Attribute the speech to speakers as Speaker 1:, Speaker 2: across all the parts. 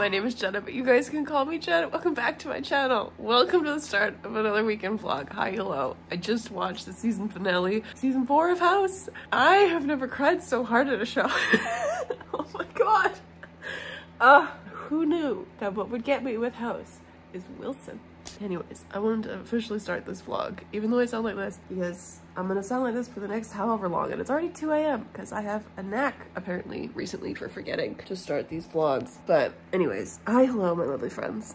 Speaker 1: my name is Jenna, but you guys can call me Jen. Welcome back to my channel. Welcome to the start of another weekend vlog. Hi, hello. I just watched the season finale, season 4 of House. I have never cried so hard at a show. Oh my god. Who knew that what would get me with House is Wilson? Anyways, I wanted to officially start this vlog, even though I sound like this, because I'm gonna sound like this for the next however long, and it's already 2 a.m. because I have a knack, apparently, recently for forgetting to start these vlogs. But anyways, hi, hello, my lovely friends.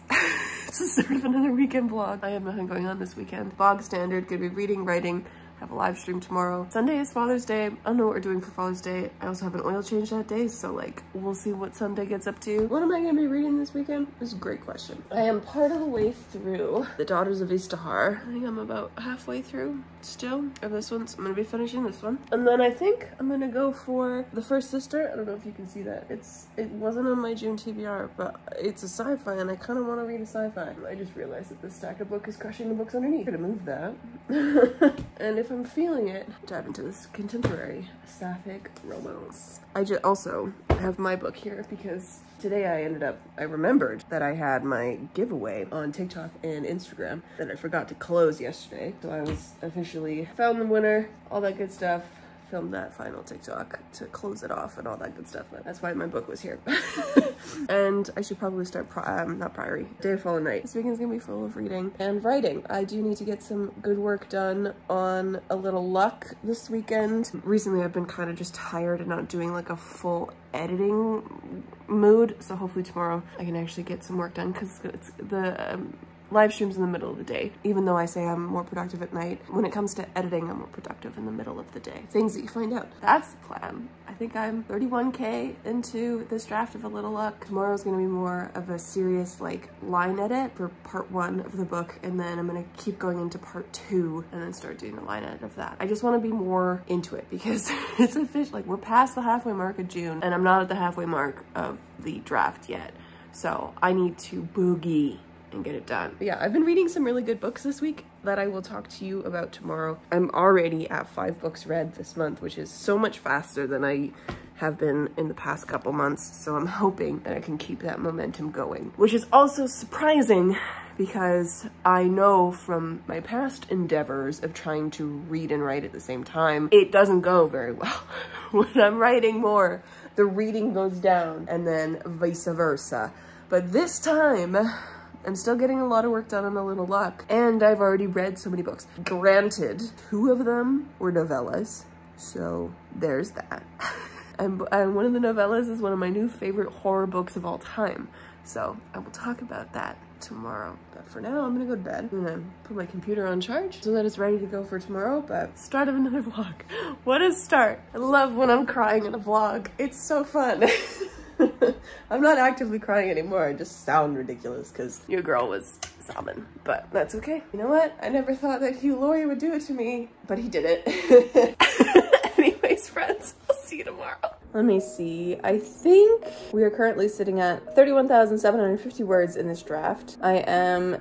Speaker 1: It's the start of another weekend vlog. I have nothing going on this weekend. Vlog standard, gonna be reading, writing, have a live stream tomorrow. Sunday is Father's Day. I don't know what we're doing for Father's Day. I also have an oil change that day, so like, we'll see what Sunday gets up to. What am I gonna be reading this weekend? This is a great question. I am part of the way through The Daughters of Istahar. I think I'm about halfway through still of this one, so I'm gonna be finishing this one. And then I think I'm gonna go for The First Sister. I don't know if you can see that. It wasn't on my June TBR, but it's a sci-fi and I kind of want to read a sci-fi. I just realized that this stack of book is crushing the books underneath. I'm gonna move that. And if I'm feeling it, dive into this contemporary sapphic romance. I just also have my book here because today I remembered that I had my giveaway on TikTok and Instagram that I forgot to close yesterday. So I was officially found the winner, all that good stuff. Filmed that final TikTok to close it off and all that good stuff. But that's why my book was here. And I should probably start, not Priory, Day of Fallen Night. This weekend's gonna be full of reading and writing. I do need to get some good work done on A Little Luck this weekend. Recently, I've been kind of just tired and not doing like a full editing mood. So hopefully tomorrow I can actually get some work done because it's the live streams in the middle of the day. Even though I say I'm more productive at night, when it comes to editing, I'm more productive in the middle of the day. Things that you find out. That's the plan. I think I'm 31K into this draft of A Little Luck. Tomorrow's gonna be more of a serious like line edit for part 1 of the book, and then I'm gonna keep going into part 2 and then start doing a line edit of that. I just wanna be more into it because it's official. Like, we're past the halfway mark of June and I'm not at the halfway mark of the draft yet. So I need to boogie and get it done. But yeah, I've been reading some really good books this week that I will talk to you about tomorrow. I'm already at 5 books read this month, which is so much faster than I have been in the past couple months. So I'm hoping that I can keep that momentum going, which is also surprising because I know from my past endeavors of trying to read and write at the same time, it doesn't go very well. When I'm writing more, the reading goes down and then vice versa. But this time, I'm still getting a lot of work done on A Little Luck, and I've already read so many books. Granted, 2 of them were novellas, so there's that. And one of the novellas is one of my new favorite horror books of all time, so I will talk about that tomorrow. But for now, I'm gonna go to bed. I'm gonna put my computer on charge so that it's ready to go for tomorrow, but start of another vlog. What a start. I love when I'm crying in a vlog. It's so fun. I'm not actively crying anymore. I just sound ridiculous because your girl was sobbing, but that's okay. You know what? I never thought that Hugh Laurie would do it to me, but he did it. Anyways, friends, I'll see you tomorrow. Let me see. I think we are currently sitting at 31,750 words in this draft. I'm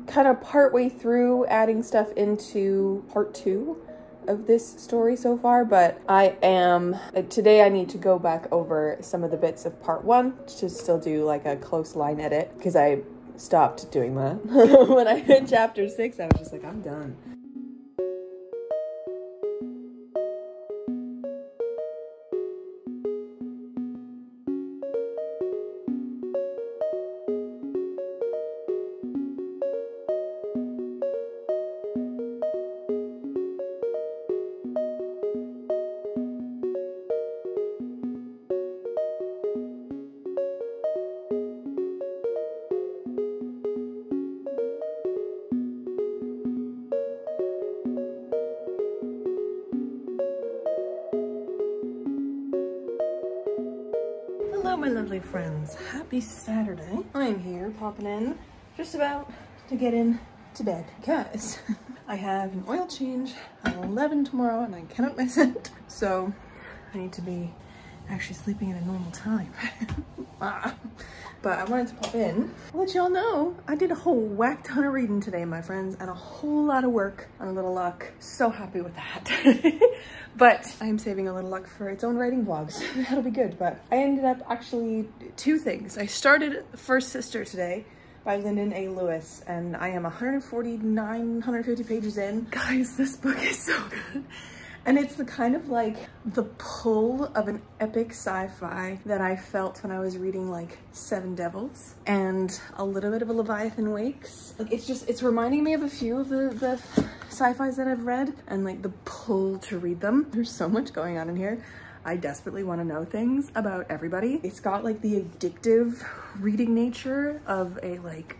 Speaker 1: kind of partway through adding stuff into part 2 of this story so far, but today I need to go back over some of the bits of part 1 to still do like a close line edit because I stopped doing that. When I hit chapter 6, I was just like, I'm done. Hello, my lovely friends. Happy Saturday. I am here popping in just about to get in to bed because I have an oil change at 11 tomorrow and I cannot miss it. So I need to be actually sleeping at a normal time. But I wanted to pop in, I'll let y'all know I did a whole whack ton of reading today, my friends, and a whole lot of work on a little luck. So happy with that. But I'm saving a little luck for its own writing vlogs. That'll be good. But I ended up actually 2 things. I started First Sister today by Lyndon A. Lewis, and I am 150 pages in. Guys, this book is so good. And it's the kind of like the pull of an epic sci-fi that I felt when I was reading like Seven Devils and a little bit of a Leviathan Wakes. Like it's reminding me of a few of the sci-fis that I've read and like the pull to read them. There's so much going on in here. I desperately want to know things about everybody. It's got like the addictive reading nature of a like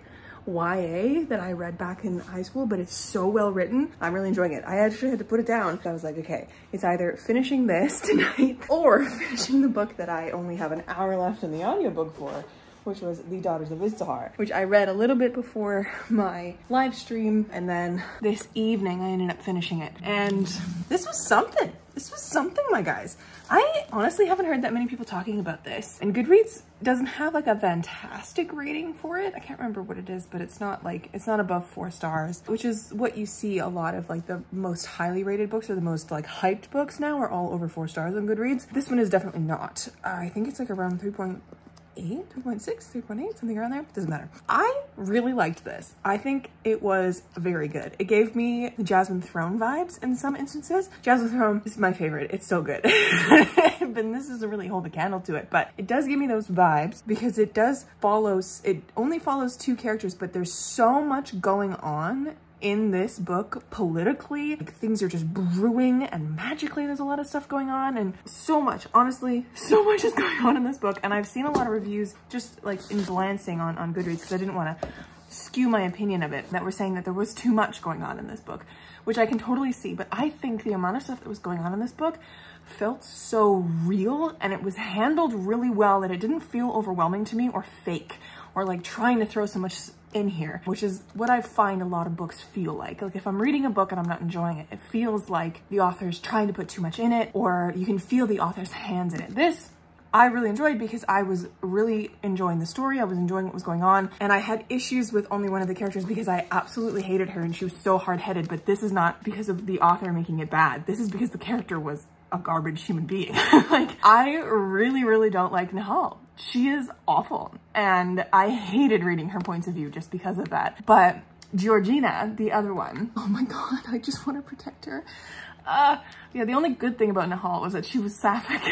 Speaker 1: YA that I read back in high school, but it's so well written. I'm really enjoying it. I actually had to put it down. I was like, okay, it's either finishing this tonight or finishing the book that I only have an hour left in the audiobook for, which was The Daughters of Istahar, which I read a little bit before my live stream, and then this evening I ended up finishing it. And this was something. This was something, my guys. I honestly haven't heard that many people talking about this. And Goodreads doesn't have like a fantastic rating for it. I can't remember what it is, but it's not above 4 stars, which is what you see a lot of like the most highly rated books or the most like hyped books now are all over 4 stars on Goodreads. This one is definitely not. I think it's like around 3.8, 3.6, 3.8, something around there. Doesn't matter. I really liked this. I think it was very good. It gave me the Jasmine Throne vibes in some instances. Jasmine Throne is my favorite. It's so good. But this doesn't really hold a candle to it, but it does give me those vibes because it only follows 2 characters, but there's so much going on in this book politically. Like, things are just brewing, and magically there's a lot of stuff going on, and so much, honestly, so much is going on in this book. And I've seen a lot of reviews just like in glancing on Goodreads, because I didn't want to skew my opinion of it, that were saying that there was too much going on in this book, which I can totally see. But I think the amount of stuff that was going on in this book felt so real, and it was handled really well, that it didn't feel overwhelming to me or fake or like trying to throw so much in here, which is what I find a lot of books feel like. Like if I'm reading a book and I'm not enjoying it, it feels like the author's trying to put too much in it, or you can feel the author's hands in it. This I really enjoyed because I was really enjoying the story. I was enjoying what was going on, and I had issues with only one of the characters because I absolutely hated her and she was so hard-headed. But this is not because of the author making it bad. This is because the character was a garbage human being. Like, I really don't like Nahal. She is awful, and I hated reading her points of view just because of that. But Georgina, the other one, oh my god, I just want to protect her. Yeah, the only good thing about Nahal was that she was sapphic.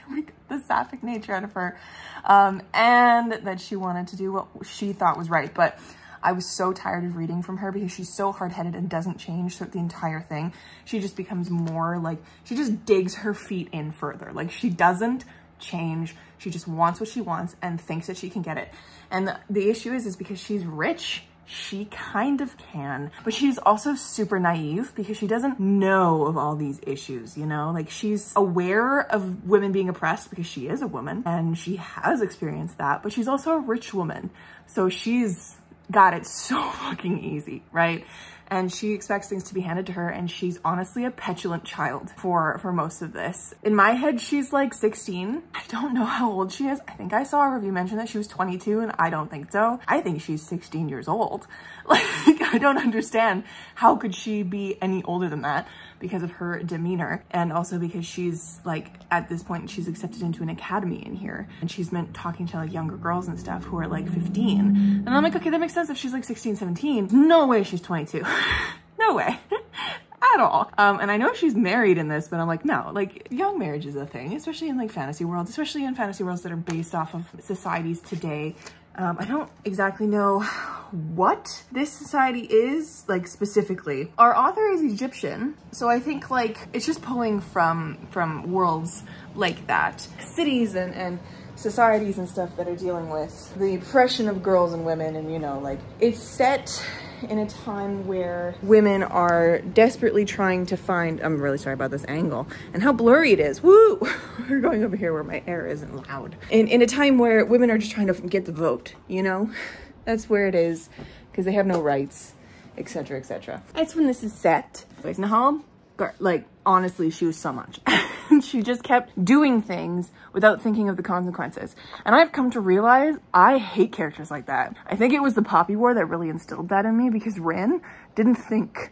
Speaker 1: Like, the sapphic nature out of her, and that she wanted to do what she thought was right. But I was so tired of reading from her because she's so hard-headed and doesn't change throughout the entire thing. She just becomes more like, she just digs her feet in further. Like, she doesn't change. She just wants what she wants and thinks that she can get it. And the issue is because she's rich, she kind of can, but she's also super naive because she doesn't know of all these issues, you know? Like, she's aware of women being oppressed because she is a woman and she has experienced that, but she's also a rich woman. So she's got it so fucking easy, right? And she expects things to be handed to her, and she's honestly a petulant child for most of this. In my head, she's like 16. I don't know how old she is. I think I saw a review mention that she was 22, and I don't think so. I think she's 16 years old. Like, I don't understand how could she be any older than that because of her demeanor, and also because she's like, at this point, she's accepted into an academy in here, and she's meant talking to like younger girls and stuff who are like 15. And I'm like, okay, that makes sense if she's like 16, 17. No way she's 22. No way. At all. And I know she's married in this, but I'm like, no, like, young marriage is a thing, especially in like fantasy worlds, especially in fantasy worlds that are based off of societies today. I don't exactly know what this society is, like, specifically. Our author is Egyptian, so I think, like, it's just pulling from worlds like that. Cities and societies and stuff that are dealing with the oppression of girls and women, and, you know, like, it's set in a time where women are desperately trying to find, I'm really sorry about this angle and how blurry it is. Woo! We're going over here where my air isn't loud. In a time where women are just trying to get the vote, you know? That's where it is, because they have no rights, etc., etc. That's when this is set. Like, Nahal, like, honestly, she was so much.
Speaker 2: She just kept doing things without thinking of the consequences. And I've come to realize I hate characters like that. I think it was the Poppy War that really instilled that in me, because Rin didn't think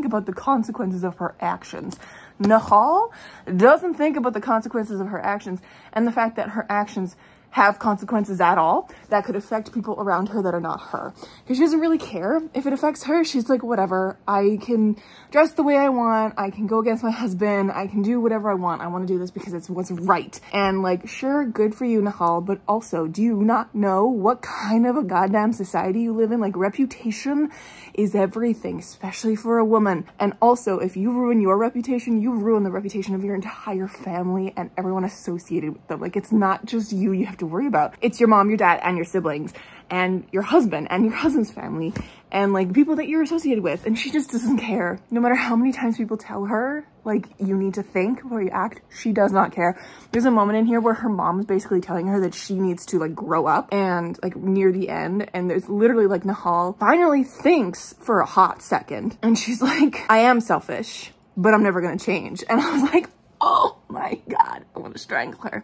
Speaker 2: about the consequences of her actions. Nahal doesn't think about the consequences of her actions, and the fact that her actions have consequences at all that could affect people around her that are not her. Because she doesn't really care if it affects her. She's like, whatever, I can dress the way I want, I can go against my husband, I can do whatever I want to do this because it's what's right. And like, sure, good for you, Nahal, but also, do you not know what kind of a goddamn society you live in? Like, reputation is everything, especially for a woman. And also, if you ruin your reputation, you ruin the reputation of your entire family and everyone associated with them. Like, it's not just you have to worry about. It's your mom, your dad, and your siblings, and your husband, and your husband's family, and like people that you're associated with. And she just doesn't care. No matter how many times people tell her, like, you need to think before you act, she does not care. There's a moment in here where her mom's basically telling her that she needs to like grow up, and like near the end, and there's literally like Nahal finally thinks for a hot second, and she's like, I am selfish, but I'm never gonna change. And I was like, oh my God, I want to strangle her.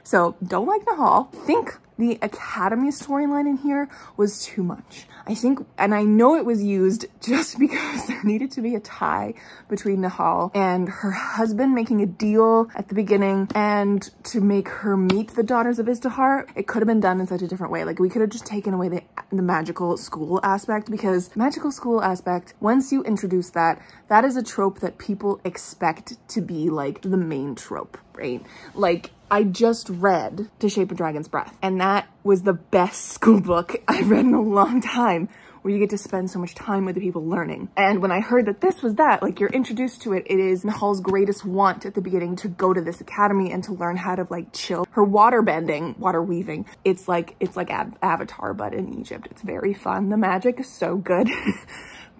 Speaker 2: So don't like Nahal. Think the Academy storyline in here was too much. I think, and I know it was used just because there needed to be a tie between Nahal and her husband making a deal at the beginning, and to make her meet the daughters of Izdihar. It could have been done in such a different way. Like, we could have just taken away the magical school aspect, because magical school aspect, once you introduce that, that is a trope that people expect to be like the main trope, right? Like, I just read To Shape a Dragon's Breath, and that was the best school book I've read in a long time, where you get to spend so much time with the people learning. And when I heard that this was that, like, you're introduced to it, it is Nahal's greatest want at the beginning to go to this academy and to learn how to like chill. Her water weaving, it's like Avatar, but in Egypt. It's very fun. The magic is so good.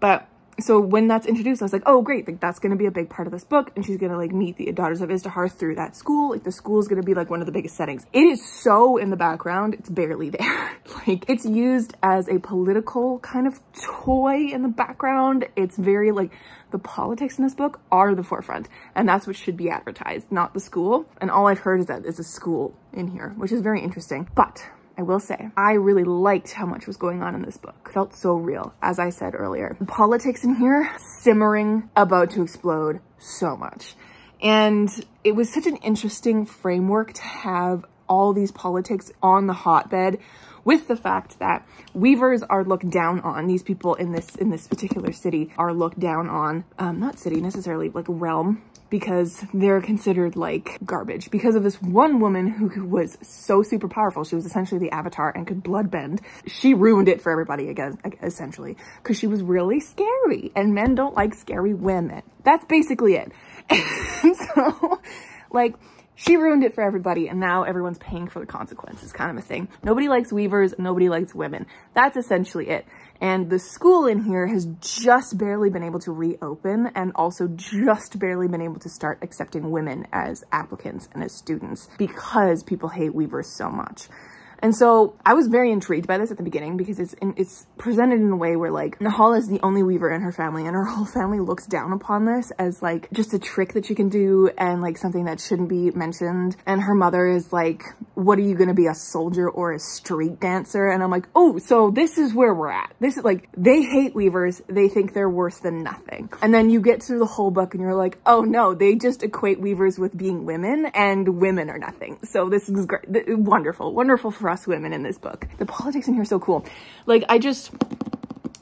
Speaker 2: But so when that's introduced, I was like, oh great, like that's gonna be a big part of this book, and she's gonna like meet the daughters of Izdihar through that school. Like, the school is gonna be like one of the biggest settings. It is so in the background, it's barely there. Like, it's used as a political kind of toy in the background. It's very like, the politics in this book are the forefront, and that's what should be advertised, not the school. And all I've heard is that it's a school in here, which is very interesting. But I will say, I really liked how much was going on in this book. It felt so real, as I said earlier. The politics in here, simmering, about to explode so much. And it was such an interesting framework to have all these politics on the hotbed, with the fact that weavers are looked down on. These people in this particular city are looked down on, not city necessarily, like realm, because they're considered like garbage because of this one woman who was so super powerful. She was essentially the Avatar and could bloodbend. She ruined it for everybody again, essentially, because she was really scary, and men don't like scary women. That's basically it. And so, like, she ruined it for everybody, and now everyone's paying for the consequences, kind of a thing. Nobody likes weavers, nobody likes women. That's essentially it. And the school in here has just barely been able to reopen, and also just barely been able to start accepting women as applicants and as students, because people hate weavers so much. And so I was very intrigued by this at the beginning, because it's presented in a way where like Nahal is the only weaver in her family, and her whole family looks down upon this as like just a trick that you can do, and like something that shouldn't be mentioned. And her mother is like, what are you gonna be, a soldier or a street dancer? And I'm like, oh, so this is where we're at. This is like, they hate weavers. They think they're worse than nothing. And then you get through the whole book and you're like, oh no, they just equate weavers with being women, and women are nothing. So this is great. Wonderful, wonderful for us women in this book. The politics in here are so cool. Like,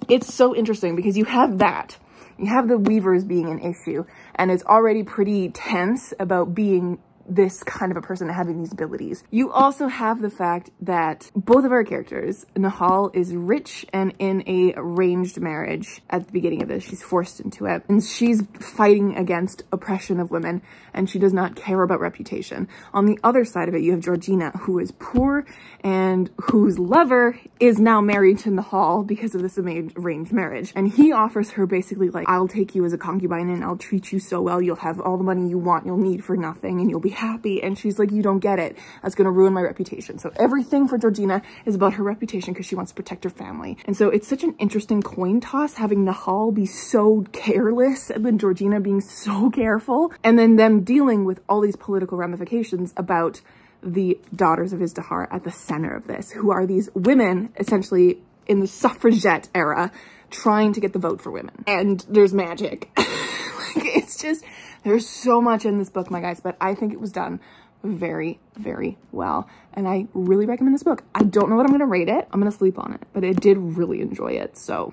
Speaker 2: it's so interesting, because you have that. You have the weavers being an issue, and it's already pretty tense about being this kind of a person having these abilities. You also have the fact that both of our characters, Nahal is rich and in a arranged marriage at the beginning of this. She's forced into it, and she's fighting against oppression of women, and she does not care about reputation. On the other side of it, you have Georgina, who is poor and whose lover is now married to Nahal because of this arranged marriage. And he offers her basically like, I'll take you as a concubine and I'll treat you so well. You'll have all the money you want, you'll need for nothing, and you'll be happy. And she's like, you don't get it. That's going to ruin my reputation. So everything for Georgina is about her reputation because she wants to protect her family. And so it's such an interesting coin toss having Nahal be so careless and then Georgina being so careful. And then them dealing with all these political ramifications about the daughters of Izdihar at the center of this, who are these women essentially in the suffragette era trying to get the vote for women. And there's magic. Like, it's just, there's so much in this book, my guys, but I think it was done very, very well. And I really recommend this book. I don't know what I'm going to rate it. I'm going to sleep on it, but I did really enjoy it. So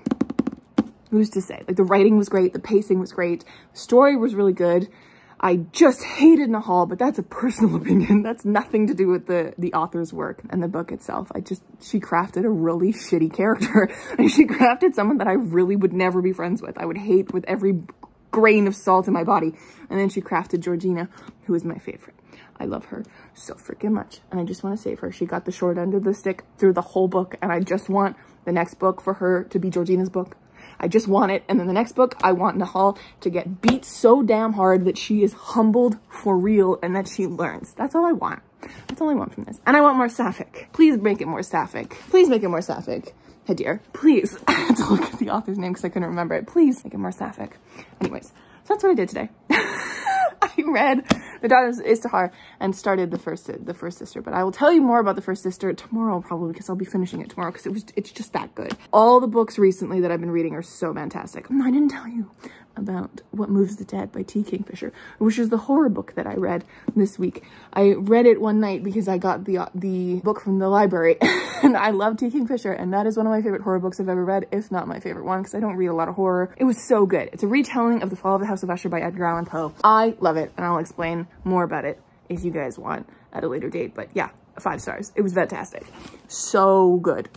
Speaker 2: who's to say? Like, the writing was great. The pacing was great. The story was really good. I just hated Nahal, but that's a personal opinion. That's nothing to do with the author's work and the book itself. She crafted a really shitty character. And she crafted someone that I really would never be friends with. I would hate with every grain of salt in my body. And then she crafted Georgina, who is my favorite. I love her so freaking much. And I just want to save her. She got the short end of the stick through the whole book. And I just want the next book for her to be Georgina's book. I just want it. And then the next book, I want Nahal to get beat so damn hard that she is humbled for real and that she learns. That's all I want. That's all I want from this. And I want more sapphic. Please make it more sapphic. Please make it more sapphic. Hadir. Please. I had to look at the author's name because I couldn't remember it. Please make it more sapphic. Anyways, so that's what I did today. I read The Daughters of Izdihar and started the first sister, but I will tell you more about the first sister tomorrow probably because I'll be finishing it tomorrow because it's just that good. All the books recently that I've been reading are so fantastic. I didn't tell you about What Moves the Dead by T. Kingfisher, which is the horror book that I read this week. I read it one night because I got the book from the library and I love T. Kingfisher, and that is one of my favorite horror books I've ever read, if not my favorite one, because I don't read a lot of horror. It was so good. It's a retelling of The Fall of the House of Usher by Edgar Allan Poe. I love it, and I'll explain more about it if you guys want at a later date, but yeah, 5 stars. It was fantastic. So good.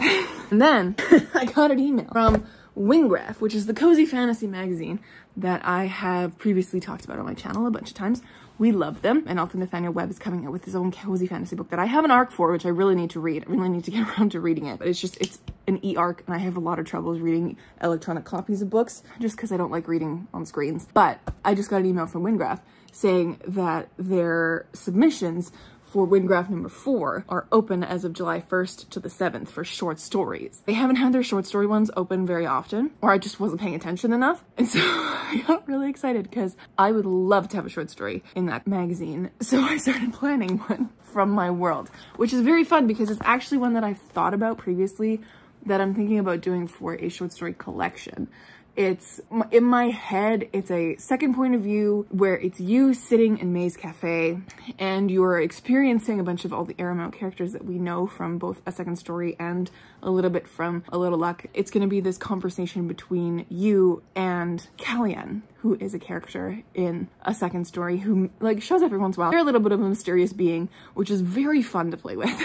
Speaker 2: And then I got an email from Wingraph, which is the cozy fantasy magazine that I have previously talked about on my channel a bunch of times. We love them, and author Nathaniel Webb is coming out with his own cozy fantasy book that I have an arc for, which I really need to read. I really need to get around to reading it, but it's an e-arc, and I have a lot of troubles reading electronic copies of books just because I don't like reading on screens. But I just got an email from Wingraph saying that their submissions for Wingraph number 4 are open as of July 1st to the 7th for short stories. They haven't had their short story ones open very often, or I just wasn't paying attention enough. And so I got really excited because I would love to have a short story in that magazine. So I started planning one from my world, which is very fun because it's actually one that I've thought about previously that I'm thinking about doing for a short story collection. It's in my head, it's a second point of view where it's you sitting in May's Cafe and you're experiencing a bunch of all the Aramount characters that we know from both A Second Story and a little bit from A Little Luck. It's going to be this conversation between you and Kellyanne, who is a character in A Second Story who like shows up every once in a while. They're a little bit of a mysterious being, which is very fun to play with.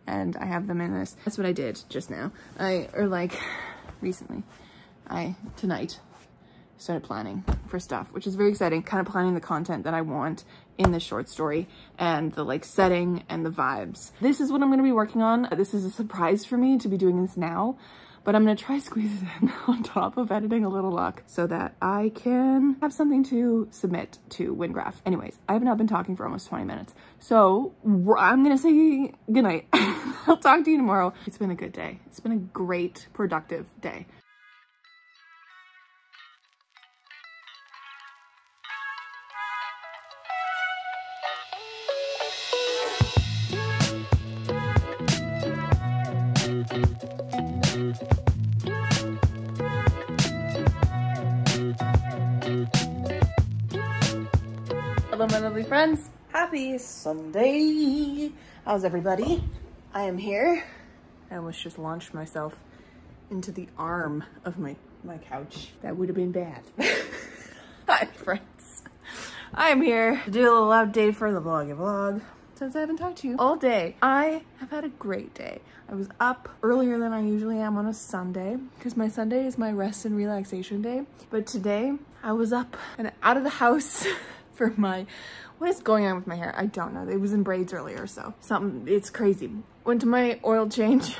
Speaker 2: And I have them in this. That's what I did just now. Recently. Tonight started planning for stuff, which is very exciting, kind of planning the content that I want in the short story and the like setting and the vibes. This is what I'm going to be working on. This is a surprise for me to be doing this now, but I'm going to try to squeeze it in on top of editing A Little Luck so that I can have something to submit to Wingraph. Anyways, I have now been talking for almost 20 minutes. So I'm going to say goodnight. I'll talk to you tomorrow. It's been a good day. It's been a great, productive day. Hello, my lovely friends. Happy Sunday. How's everybody? I am here. I almost just launched myself into the arm of my couch. That would have been bad. Hi, friends. I am here to do a little update for the vlog since I haven't talked to you all day. I have had a great day. I was up earlier than I usually am on a Sunday because my Sunday is my rest and relaxation day. But today I was up and out of the house for what is going on with my hair? I don't know. It was in braids earlier, so it's crazy. Went to my oil change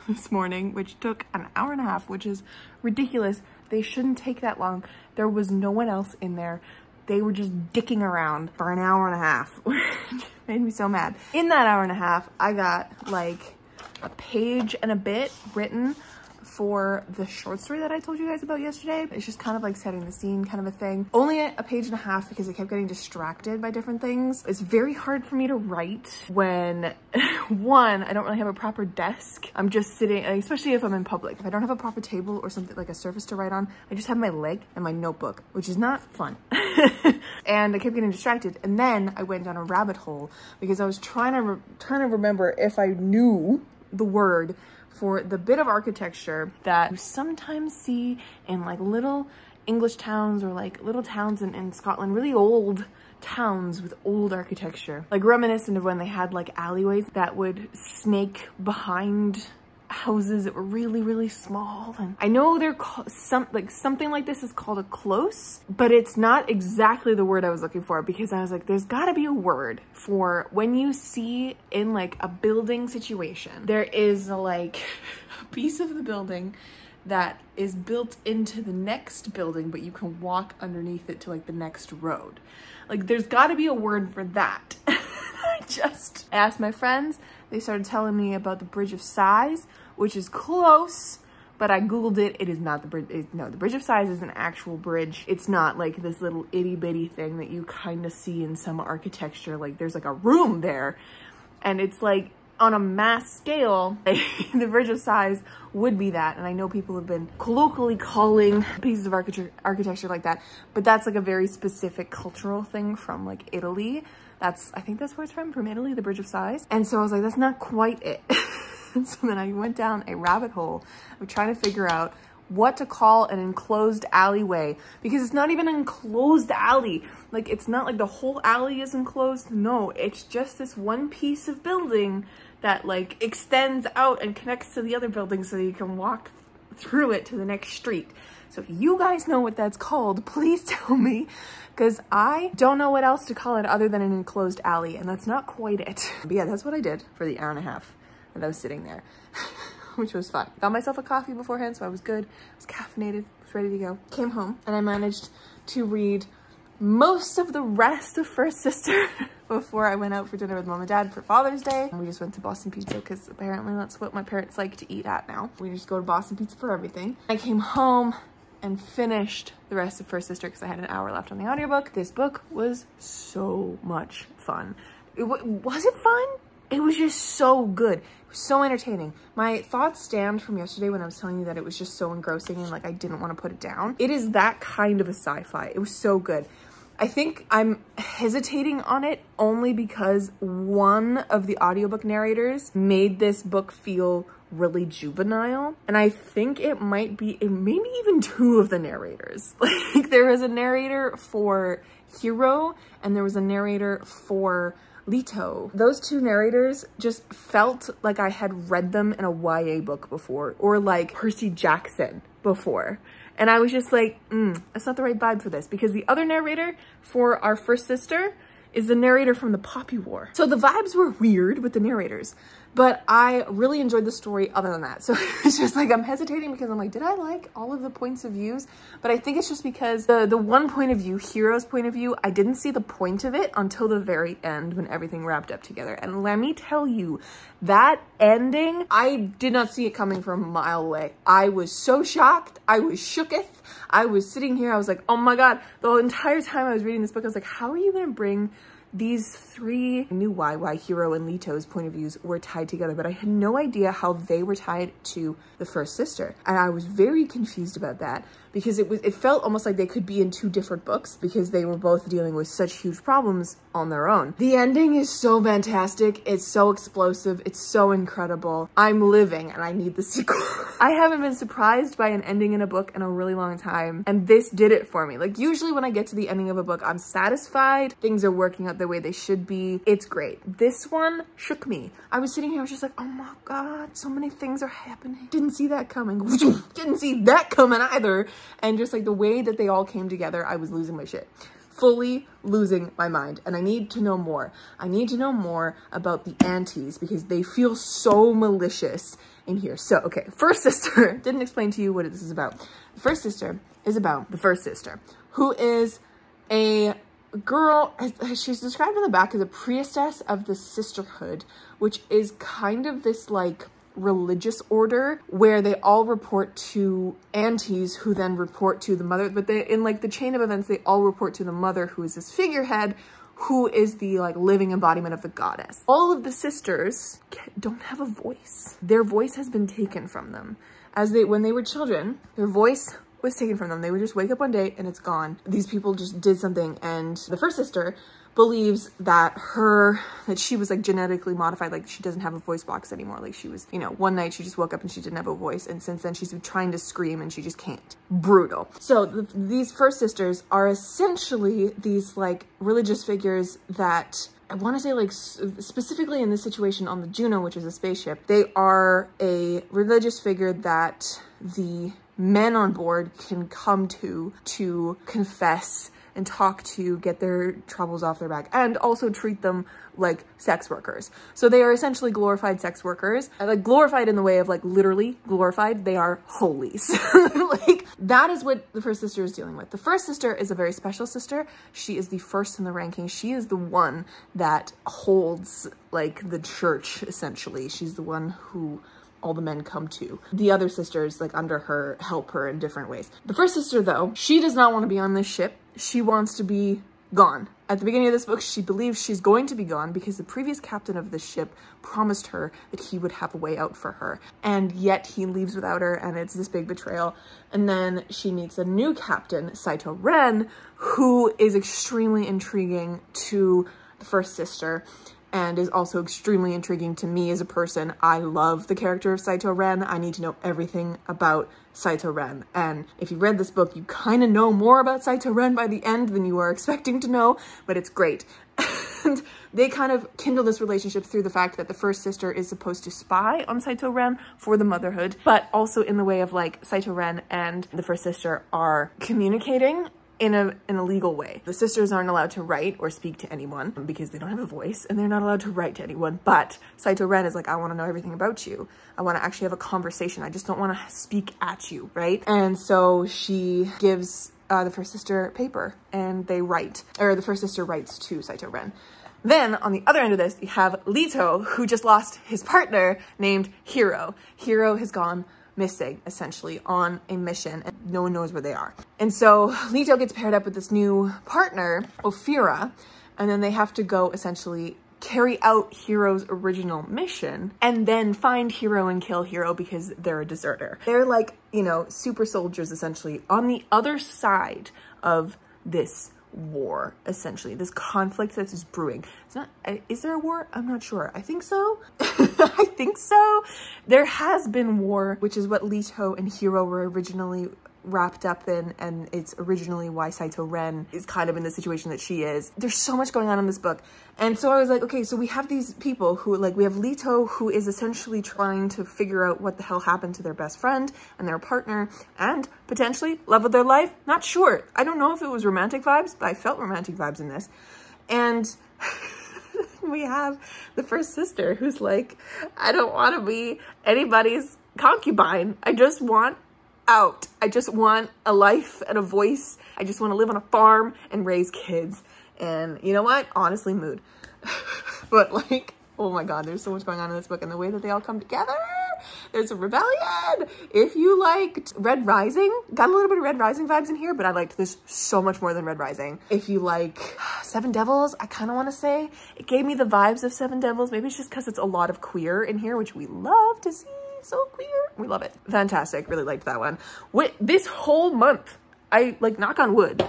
Speaker 2: this morning, which took an hour and a half, which is ridiculous. They shouldn't take that long. There was no one else in there. they were just dicking around for an hour and a half, which made me so mad. In that hour and a half, I got like a page and a bit written for the short story that I told you guys about yesterday. It's just kind of like setting the scene kind of a thing. Only a page and a half because I kept getting distracted by different things. It's very hard for me to write when, one, I don't really have a proper desk. I'm just sitting, especially if I'm in public. If I don't have a proper table or something like a surface to write on, I just have my leg and my notebook, which is not fun. And I kept getting distracted. And then I went down a rabbit hole because I was trying to remember if I knew the word for the bit of architecture that you sometimes see in like little English towns or like little towns in Scotland, really old towns with old architecture, like reminiscent of when they had like alleyways that would snake behind houses that were really, really small. And I know they're called something like this is called a close, but it's not exactly the word I was looking for, because I was like, there's gotta be a word for when you see in like a building situation, there is like a piece of the building that is built into the next building, but you can walk underneath it to like the next road. Like there's gotta be a word for that. I just asked my friends. They started telling me about the Bridge of Sighs, which is close, but I Googled it. It is not the bridge. No, the Bridge of Sighs is an actual bridge. It's not like this little itty bitty thing that you kind of see in some architecture. Like there's like a room there, and it's like on a mass scale, the Bridge of Sighs would be that. And I know people have been colloquially calling pieces of architecture like that, but that's like a very specific cultural thing from like Italy. I think that's where it's from Italy, the Bridge of Sighs. And so I was like, that's not quite it. So then I went down a rabbit hole of trying to figure out what to call an enclosed alleyway, because it's not even an enclosed alley. Like it's not like the whole alley is enclosed. No, it's just this one piece of building that like extends out and connects to the other building so you can walk through it to the next street. So if you guys know what that's called, please tell me, because I don't know what else to call it other than an enclosed alley, and that's not quite it. But yeah, that's what I did for the hour and a half that I was sitting there, which was fun. Got myself a coffee beforehand, so I was good. I was caffeinated, was ready to go. Came home, and I managed to read most of the rest of First Sister before I went out for dinner with Mom and Dad for Father's Day. And we just went to Boston Pizza because apparently that's what my parents like to eat at now. We just go to Boston Pizza for everything. I came home and finished the rest of First Sister because I had an hour left on the audiobook. This book was so much fun. Was it fun? It was just so good. It was so entertaining. My thoughts stand from yesterday when I was telling you that it was just so engrossing and like I didn't want to put it down. It is that kind of a sci-fi. It was so good. I think I'm hesitating on it only because one of the audiobook narrators made this book feel really juvenile, and I think it might be maybe even two of the narrators. Like there was a narrator for Hero and there was a narrator for Leto. Those two narrators just felt like I had read them in a YA book before, or like Percy Jackson before. And I was just like, that's not the right vibe for this, because the other narrator for our First Sister is the narrator from the Poppy War. So the vibes were weird with the narrators, but I really enjoyed the story other than that. So it's just like, I'm hesitating because I'm like, did I like all of the points of views? But I think it's just because the one point of view, Hero's point of view, I didn't see the point of it until the very end when everything wrapped up together. And let me tell you, that ending, I did not see it coming from a mile away. I was so shocked. I was shooketh. I was sitting here, I was like, oh my God. The entire time I was reading this book, I was like, how are you gonna bring these three? I knew why Hero and Leto's point of views were tied together, but I had no idea how they were tied to the First Sister. And I was very confused about that because it felt almost like they could be in two different books because they were both dealing with such huge problems on their own. The ending is so fantastic. It's so explosive. It's so incredible. I'm living and I need the sequel. I haven't been surprised by an ending in a book in a really long time, and this did it for me. Like usually when I get to the ending of a book, I'm satisfied. Things are working out the way they should be. It's great. This one shook me. I was sitting here, I was just like, oh my God, so many things are happening. Didn't see that coming. Didn't see that coming either. And just like the way that they all came together, I was losing my shit. Fully losing my mind. And I need to know more. I need to know more about the aunties because they feel so malicious in here. So, okay, First Sister, didn't explain to you what this is about. The First Sister is about the First Sister, who is a girl, she's described in the back as a priestess of the sisterhood, which is kind of this like religious order where they all report to aunties who then report to the mother, but they, in like the chain of events, they all report to the mother, who is this figurehead, who is the like living embodiment of the goddess. All of the sisters don't have a voice. Their voice has been taken from them. When they were children, their voice was taken from them. They would just wake up one day and it's gone. These people just did something, and the first sister believes that she was like genetically modified, like she doesn't have a voice box anymore. Like she was, you know, one night she just woke up and she didn't have a voice, and since then she's been trying to scream and she just can't. Brutal. So these first sisters are essentially these like religious figures that, I want to say, like specifically in this situation on the Juno, which is a spaceship, they are a religious figure that the men on board can come to confess and talk to, get their troubles off their back, and also treat them like sex workers. So they are essentially glorified sex workers, like glorified in the way of like literally glorified. They are holies. Like that is what the first sister is dealing with. The first sister is a very special sister. She is the first in the ranking. She is the one that holds like the church, essentially. She's the one who all the men come to. The other sisters, like under her, help her in different ways. The first sister, though, she does not want to be on this ship. She wants to be gone. At the beginning of this book, she believes she's going to be gone because the previous captain of the ship promised her that he would have a way out for her. And yet he leaves without her, and it's this big betrayal. And then she meets a new captain, Saito Ren, who is extremely intriguing to the first sister, and is also extremely intriguing to me as a person. I love the character of Saito Ren. I need to know everything about Saito Ren. And if you read this book, you kind of know more about Saito Ren by the end than you are expecting to know, but it's great. And they kind of kindle this relationship through the fact that the first sister is supposed to spy on Saito Ren for the motherhood, but also in the way of like Saito Ren and the first sister are communicating in a legal way. The sisters aren't allowed to write or speak to anyone because they don't have a voice, and they're not allowed to write to anyone. But Saito Ren is like, I want to know everything about you. I want to actually have a conversation. I just don't want to speak at you, right? And so she gives the first sister paper, and they write, or the first sister writes to Saito Ren. Then on the other end of this, you have Leto, who just lost his partner named Hiro. Hiro has gone missing, essentially, on a mission, and no one knows where they are. And so Leto gets paired up with this new partner, Ophira, and then they have to go essentially carry out Hiro's original mission and then find Hiro and kill Hiro because they're a deserter. They're like, you know, super soldiers, essentially, on the other side of this war, essentially, this conflict that's just brewing. It's not, is there a war? I'm not sure. I think so. I think so. There has been war, which is what Leto and Hiro were originally wrapped up in, and it's originally why Saito Ren is kind of in the situation that she is. There's so much going on in this book. And so I was like, okay, so we have these people who, like, we have Leto, who is essentially trying to figure out what the hell happened to their best friend and their partner, and potentially love of their life. Not sure. I don't know if it was romantic vibes, but I felt romantic vibes in this. And we have the first sister who's like, I don't want to be anybody's concubine. I just want out. I just want a life and a voice. I just want to live on a farm and raise kids. And you know what? Honestly, mood. But like, oh my God, there's so much going on in this book, and the way that they all come together. There's a rebellion. If you liked Red Rising, got a little bit of Red Rising vibes in here, but I liked this so much more than Red Rising. If you like Seven Devils, I kind of want to say it gave me the vibes of Seven Devils. Maybe it's just because it's a lot of queer in here, which we love to see. So queer. We love it. Fantastic. Really liked that one. This whole month, I like, knock on wood,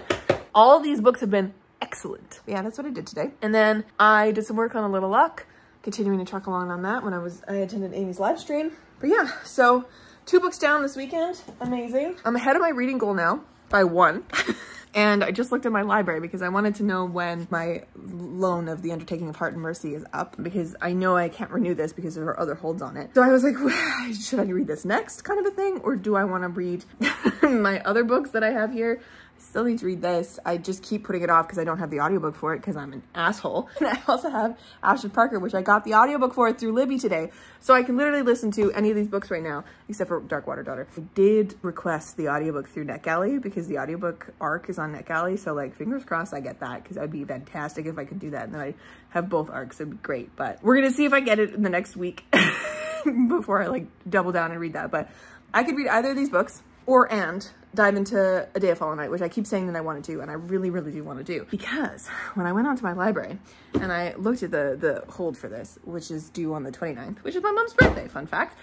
Speaker 2: all these books have been excellent. Yeah, that's what I did today. And then I did some work on A Little Luck, continuing to truck along on that when I attended Amy's live stream. But yeah, so 2 books down this weekend. Amazing. I'm ahead of my reading goal now by 1. And I just looked at my library because I wanted to know when my loan of The Undertaking of Heart and Mercy is up, because I know I can't renew this because there are other holds on it. So I was like, should I read this next kind of a thing? Or do I want to read My other books that I have here, I still need to read this. I just keep putting it off because I don't have the audiobook for it because I'm an asshole. And I also have Ashton Parker, which I got the audiobook for through Libby today. So I can literally listen to any of these books right now, except for Darkwater Daughter. I did request the audiobook through NetGalley because the audiobook arc is on NetGalley. So like, fingers crossed I get that because that would be fantastic if I could do that. And then I have both arcs, it'd be great. But we're gonna see if I get it in the next week before I like double down and read that. But I could read either of these books and dive into A Day of Fallen Night, which I keep saying that I want to do, and I really, really do want to do. Because when I went onto my library and I looked at the hold for this, which is due on the 29th, which is my mom's birthday, fun fact.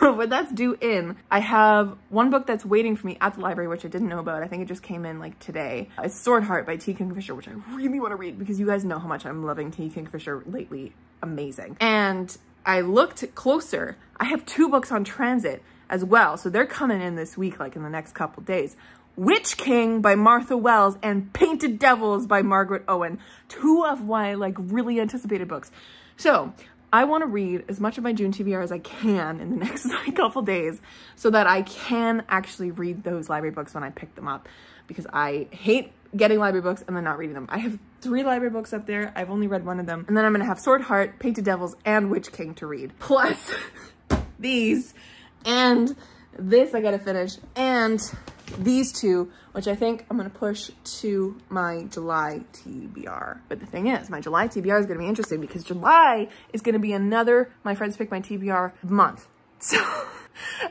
Speaker 2: When that's due in, I have one book that's waiting for me at the library, which I didn't know about. I think it just came in like today. It's Sword Heart by T. Kingfisher, which I really want to read because you guys know how much I'm loving T. Kingfisher lately. Amazing. And I looked closer. I have 2 books on transit as well. So they're coming in this week, like in the next couple days. Witch King by Martha Wells and Painted Devils by Margaret Owen. 2 of my like really anticipated books. So I want to read as much of my June TBR as I can in the next like couple days so that I can actually read those library books when I pick them up, because I hate getting library books and then not reading them. I have 3 library books up there. I've only read 1 of them. And then I'm going to have Sword Heart, Painted Devils, and Witch King to read. Plus these. And this I gotta finish, and these 2, which I think I'm gonna push to my July TBR. But the thing is, my July TBR is gonna be interesting because July is gonna be another My Friends Pick My TBR month. So,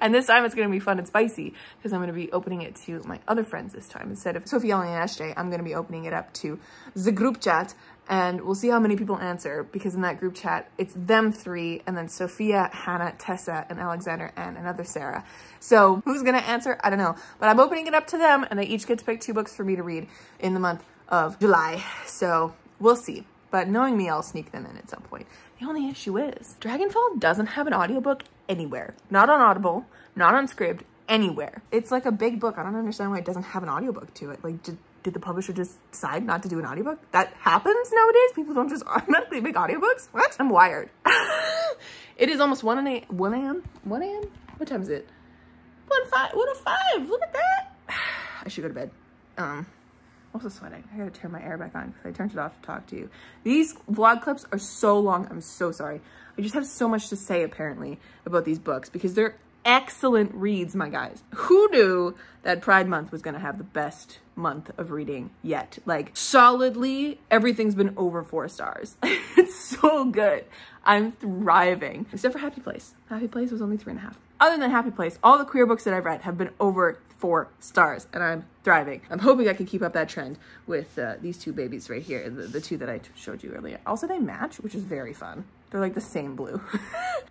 Speaker 2: and this time it's gonna be fun and spicy because I'm gonna be opening it to my other friends this time. Instead of Sophie, Ellie, and SJ, I'm gonna be opening it up to the group chat, and we'll see how many people answer, because in that group chat, it's them 3, and then Sophia, Hannah, Tessa, and Alexander, and another Sarah. So who's gonna answer? I don't know, but I'm opening it up to them, and they each get to pick 2 books for me to read in the month of July. So we'll see. But knowing me, I'll sneak them in at some point. The only issue is Dragonfall doesn't have an audiobook anywhere. Not on Audible, not on Scribd, anywhere. It's like a big book. I don't understand why it doesn't have an audiobook to it. Like, did the publisher just decide not to do an audiobook? That happens nowadays? People don't just automatically make audiobooks? What? I'm wired. It is almost 1 a.m. 1 a.m.? What time is it? 1:05. Look at that. I should go to bed. Also sweating. I gotta turn my air back on because I turned it off to talk to you. These vlog clips are so long. I'm so sorry. I just have so much to say apparently about these books because they're excellent reads, my guys. Who knew that Pride Month was gonna have the best month of reading yet? Like, solidly, everything's been over 4 stars. It's so good. I'm thriving. Except for Happy Place. Happy Place was only 3.5. Other than Happy Place, all the queer books that I've read have been over 4 stars, and I'm thriving. I'm hoping I can keep up that trend with these 2 babies right here, the 2 that I showed you earlier. Also, they match, which is very fun. They're like the same blue.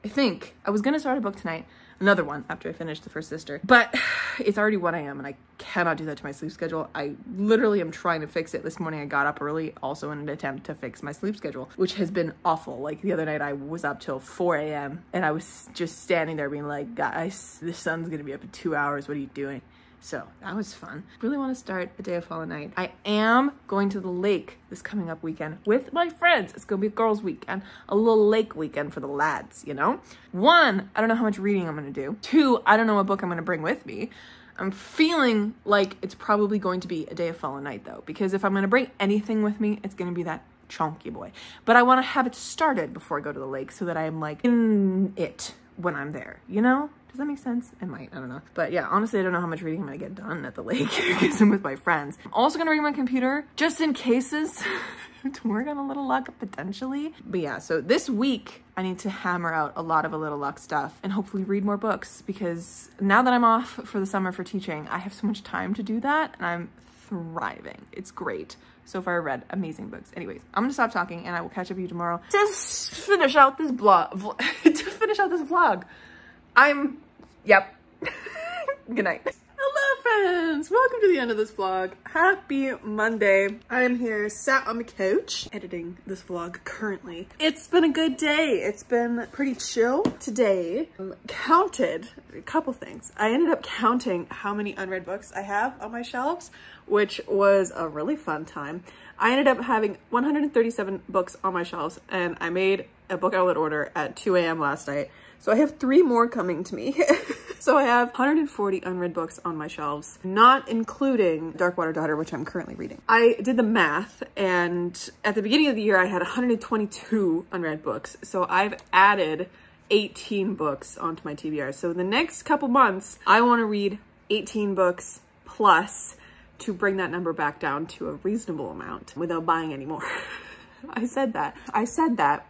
Speaker 2: I think I was gonna start a book tonight, another one after I finish The First Sister, but it's already 1 a.m. and I cannot do that to my sleep schedule. I literally am trying to fix it. This morning I got up early, also in an attempt to fix my sleep schedule, which has been awful. Like the other night I was up till 4 a.m. and I was just standing there being like, guys, the sun's gonna be up in 2 hours. What are you doing? So that was fun. Really want to start A Day of Fallen Night. I am going to the lake this coming up weekend with my friends. It's gonna be a girls' weekend, a little lake weekend for the lads, you know? 1, I don't know how much reading I'm gonna do. 2, I don't know what book I'm gonna bring with me. I'm feeling like it's probably going to be A Day of Fallen Night though, because if I'm gonna bring anything with me, it's gonna be that chunky boy. But I want to have it started before I go to the lake so that I'm like in it when I'm there, you know? Does that make sense? It might, I don't know. But yeah, honestly, I don't know how much reading I'm gonna get done at the lake because I'm with my friends. I'm also gonna bring my computer just in cases to work on A Little Luck potentially. But yeah, so this week I need to hammer out a lot of A Little Luck stuff and hopefully read more books, because now that I'm off for the summer for teaching, I have so much time to do that and I'm thriving. It's great. So far I read amazing books. Anyways, I'm gonna stop talking and I will catch up with you tomorrow to finish out this vlog. Yep. Good night. Hello friends, welcome to the end of this vlog. Happy Monday. I am here sat on the couch editing this vlog currently. It's been a good day. It's been pretty chill today. Counted a couple things. I ended up counting how many unread books I have on my shelves, which was a really fun time. I ended up having 137 books on my shelves, and I made a book outlet order at 2 a.m. last night. So I have 3 more coming to me. So I have 140 unread books on my shelves, not including Darkwater Daughter, which I'm currently reading. I did the math, and at the beginning of the year, I had 122 unread books. So I've added 18 books onto my TBR. So the next couple months, I want to read 18 books plus to bring that number back down to a reasonable amount without buying any more. I said that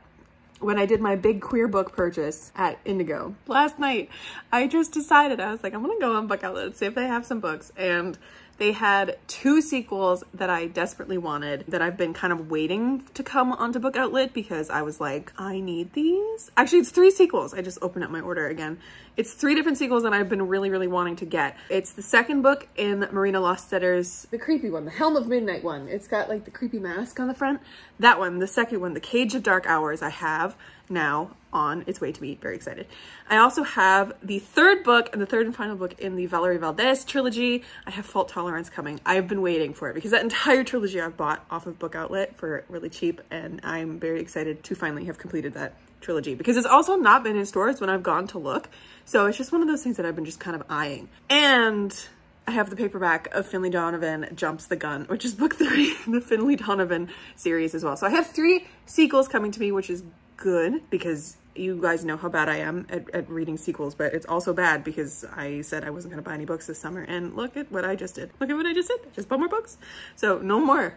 Speaker 2: when I did my big queer book purchase at Indigo. Last night, I just decided, I was like, I'm gonna go on Book Outlet, see if they have some books. And they had 2 sequels that I desperately wanted that I've been kind of waiting to come onto Book Outlet because I was like, I need these. Actually, it's 3 sequels. I just opened up my order again. It's 3 different sequels that I've been really, really wanting to get. It's the second book in Marina Lostetter's, the creepy one, the Helm of Midnight one. It's got like the creepy mask on the front. That one, the second one, The Cage of Dark Hours, I have now on its way to me. Very excited. I also have the 3rd book and the 3rd and final book in the Valerie Valdez trilogy. I have Fault Tolerance coming. I've been waiting for it because that entire trilogy I've bought off of Book Outlet for really cheap, and I'm very excited to finally have completed that trilogy because it's also not been in stores when I've gone to look. So it's just one of those things that I've been just kind of eyeing. And I have the paperback of Finley Donovan Jumps the Gun, which is book 3 in the Finley Donovan series as well. So I have 3 sequels coming to me, which is good because you guys know how bad I am at reading sequels, but it's also bad because I said I wasn't gonna buy any books this summer, and look at what I just did. Look at what I just did. I just bought more books. So no more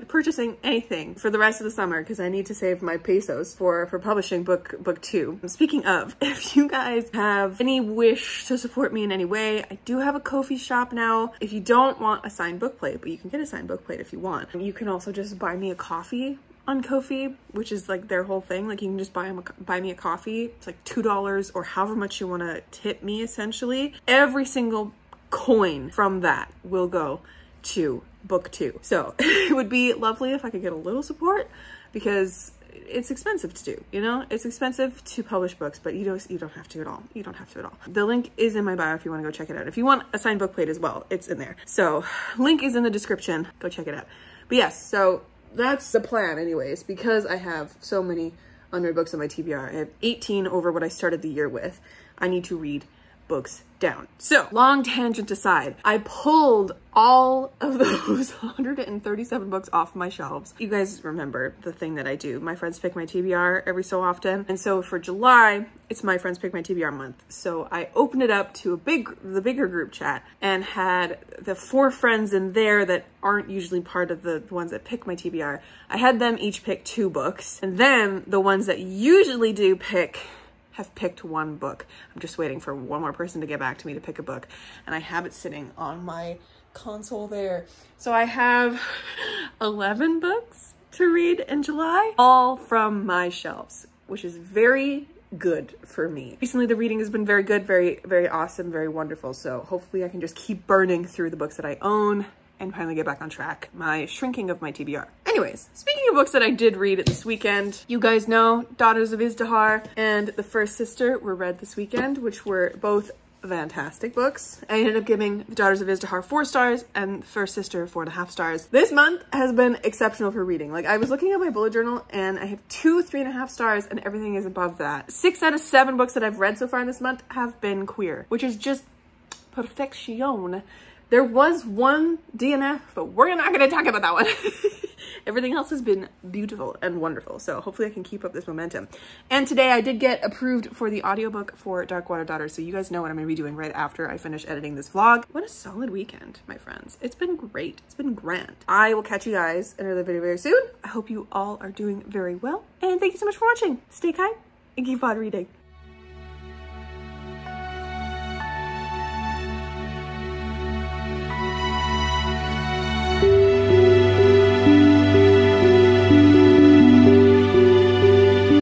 Speaker 2: purchasing anything for the rest of the summer because I need to save my pesos for publishing book 2. Speaking of, if you guys have any wish to support me in any way, I do have a Ko-fi shop now. If you don't want a signed book plate, but you can get a signed book plate if you want. You can also just buy me a coffee on Ko-fi, which is like their whole thing. Like you can just buy me a coffee. It's like $2 or however much you want to tip me essentially. Every single coin from that will go to book 2. So it would be lovely if I could get a little support because it's expensive to do, you know? It's expensive to publish books, but you don't have to at all. You don't have to at all. The link is in my bio if you want to go check it out. If you want a signed book plate as well, it's in there. So link is in the description. Go check it out. But yes, so that's the plan anyways, because I have so many unread books on my TBR. I have 18 over what I started the year with. I need to read books down. So long tangent aside, I pulled all of those 137 books off my shelves. You guys remember the thing that I do. My friends pick my TBR every so often. And so for July, it's my friends pick my TBR month. So I opened it up to the bigger group chat and had the 4 friends in there that aren't usually part of the ones that pick my TBR. I had them each pick 2 books. And then the ones that usually do pick have picked 1 book. I'm just waiting for one more person to get back to me to pick a book. And I have it sitting on my console there. So I have 11 books to read in July, all from my shelves, which is very good for me. Recently, the reading has been very good, very, very awesome, very wonderful. So hopefully I can just keep burning through the books that I own and finally get back on track. My shrinking of my TBR. Anyways, speaking of books that I did read this weekend, you guys know Daughters of Izdihar and The First Sister were read this weekend, which were both fantastic books. I ended up giving The Daughters of Izdihar 4 stars and The First Sister 4.5 stars. This month has been exceptional for reading. Like I was looking at my bullet journal and I have 2 3.5 stars and everything is above that. 6 out of 7 books that I've read so far this month have been queer, which is just perfection. There was one DNF, but we're not going to talk about that one. Everything else has been beautiful and wonderful. So hopefully I can keep up this momentum. And today I did get approved for the audiobook for Darkwater Daughter. So you guys know what I'm going to be doing right after I finish editing this vlog. What a solid weekend, my friends. It's been great. It's been grand. I will catch you guys in another video very soon. I hope you all are doing very well. And thank you so much for watching. Stay kind and keep on reading.